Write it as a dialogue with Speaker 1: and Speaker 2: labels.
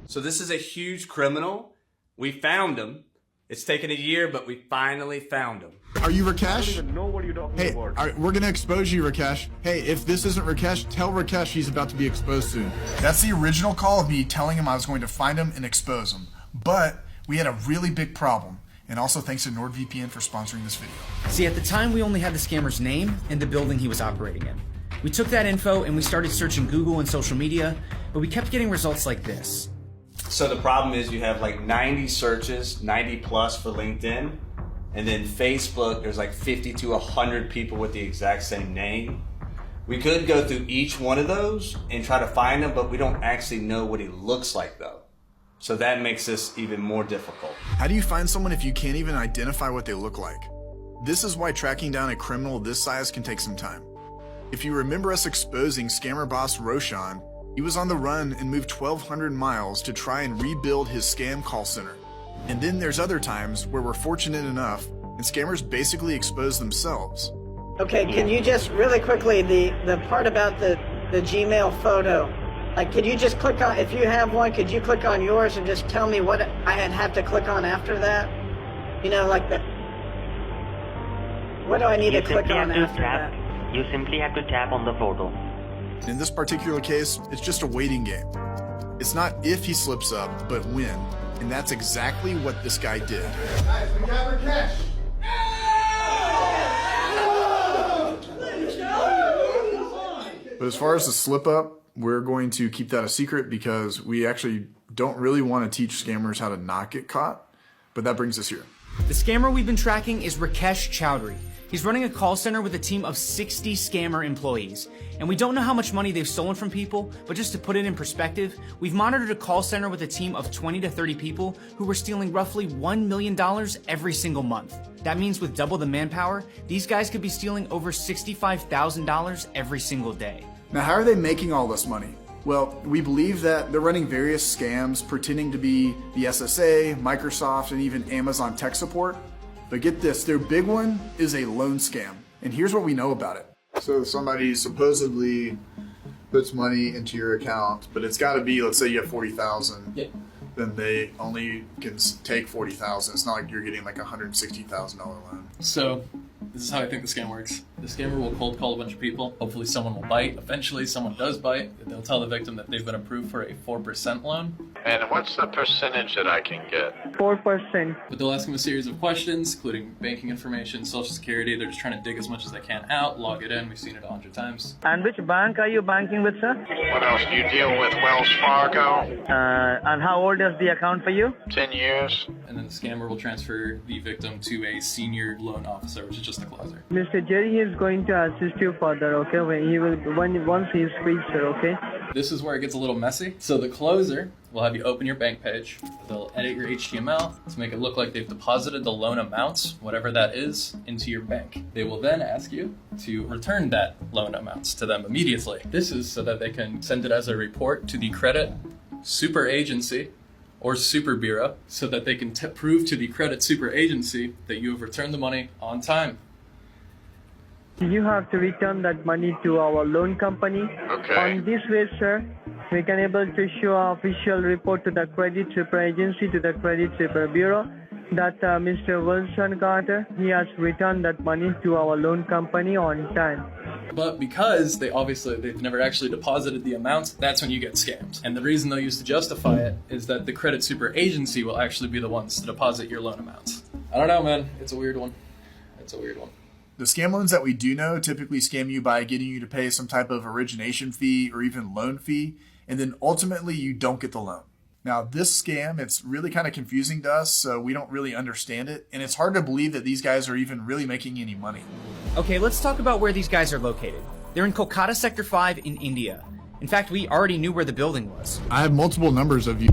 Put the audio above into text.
Speaker 1: So this is a huge criminal. We found him. It's taken a year, but we finally found him.
Speaker 2: Are you
Speaker 3: I don't
Speaker 2: Rakesh?
Speaker 3: even know what you're talking
Speaker 2: Hey,
Speaker 3: about.
Speaker 2: all right, we're gonna expose you, Rakesh. Hey, if this isn't Rakesh, tell Rakesh he's about to be exposed soon. That's the original call of me telling him I was going to find him and expose him. But we had a really big problem. And also thanks to NordVPN for sponsoring this video.
Speaker 4: See, at the time, we only had the scammer's name and the building he was operating in. We took that info and we started searching Google and social media, but we kept getting results like this.
Speaker 1: So the problem is you have like 90 searches, 90 plus for LinkedIn. And then Facebook, there's like 50 to 100 people with the exact same name. We could go through each one of those and try to find him, but we don't actually know what he looks like though. So that makes this even more difficult.
Speaker 2: How do you find someone if you can't even identify what they look like? This is why tracking down a criminal this size can take some time. If you remember us exposing scammer boss Roshan, he was on the run and moved 1,200 miles to try and rebuild his scam call center. And then there's other times where we're fortunate enough and scammers basically expose themselves.
Speaker 5: Okay, can you just really quickly, the part about the Gmail photo, like could you just click on, if you have one, could you click on yours and just tell me what I'd have to click on after that? You know, like the, what do I need to click on after that?
Speaker 6: You simply have to tap on the photo.
Speaker 2: In this particular case, it's just a waiting game. It's not if he slips up, but when. And that's exactly what this guy did.
Speaker 7: Guys, we got Rakesh.
Speaker 2: But as far as the slip up, we're going to keep that a secret because we actually don't really want to teach scammers how to not get caught. But that brings us here.
Speaker 4: The scammer we've been tracking is Rakesh Chowdhury. He's running a call center with a team of 60 scammer employees. And we don't know how much money they've stolen from people, but just to put it in perspective, we've monitored a call center with a team of 20 to 30 people who were stealing roughly $1 million every single month. That means with double the manpower, these guys could be stealing over $65,000 every single day.
Speaker 2: Now, how are they making all this money? Well, we believe that they're running various scams pretending to be the SSA, Microsoft, and even Amazon tech support. But get this, their big one is a loan scam. And here's what we know about it. So somebody supposedly puts money into your account, but it's got to be, let's say you have 40,000.
Speaker 8: Yeah.
Speaker 2: Then they only can take 40,000. It's not like you're getting like a $160,000 loan.
Speaker 8: So this is how I think the scam works. The scammer will cold call a bunch of people. Hopefully someone will bite. Eventually someone does bite. They'll tell the victim that they've been approved for a 4% loan.
Speaker 9: And what's the percentage that I can get?
Speaker 5: 4%.
Speaker 8: But they'll ask them a series of questions, including banking information, social security. They're just trying to dig as much as they can out, log it in. We've seen it 100 times.
Speaker 5: And which bank are you banking with, sir?
Speaker 9: What else? Do you deal with Wells Fargo?
Speaker 5: And how old is the account for you?
Speaker 9: 10 years?
Speaker 8: And then the scammer will transfer the victim to a senior loan officer, which is just a closer.
Speaker 5: Mr. Jerry is going to assist you further, okay? Once he is free, sir, okay?
Speaker 8: This is where it gets a little messy. So the closer will have you open your bank page. They'll edit your HTML to make it look like they've deposited the loan amounts, whatever that is, into your bank. They will then ask you to return that loan amounts to them immediately. This is so that they can send it as a report to the credit super agency or super bureau so that they can prove to the credit super agency that you have returned the money on time.
Speaker 5: You have to return that money to our loan company.
Speaker 9: Okay.
Speaker 5: On this way, sir, we can able to show our official report to the credit super agency, to the credit super bureau, that Mr. Wilson Carter, he has returned that money to our loan company on time.
Speaker 8: But because they've never actually deposited the amounts, that's when you get scammed. And the reason they'll use to justify it is that the credit super agency will actually be the ones to deposit your loan amounts. I don't know, man. It's a weird one. It's a weird one.
Speaker 2: The scam loans that we do know typically scam you by getting you to pay some type of origination fee or even loan fee, and then ultimately you don't get the loan. Now, this scam, it's really kind of confusing to us, so we don't really understand it, and it's hard to believe that these guys are even really making any money.
Speaker 4: Okay, let's talk about where these guys are located. They're in Kolkata Sector 5 in India. In fact, we already knew where the building was.
Speaker 2: I have multiple numbers of you.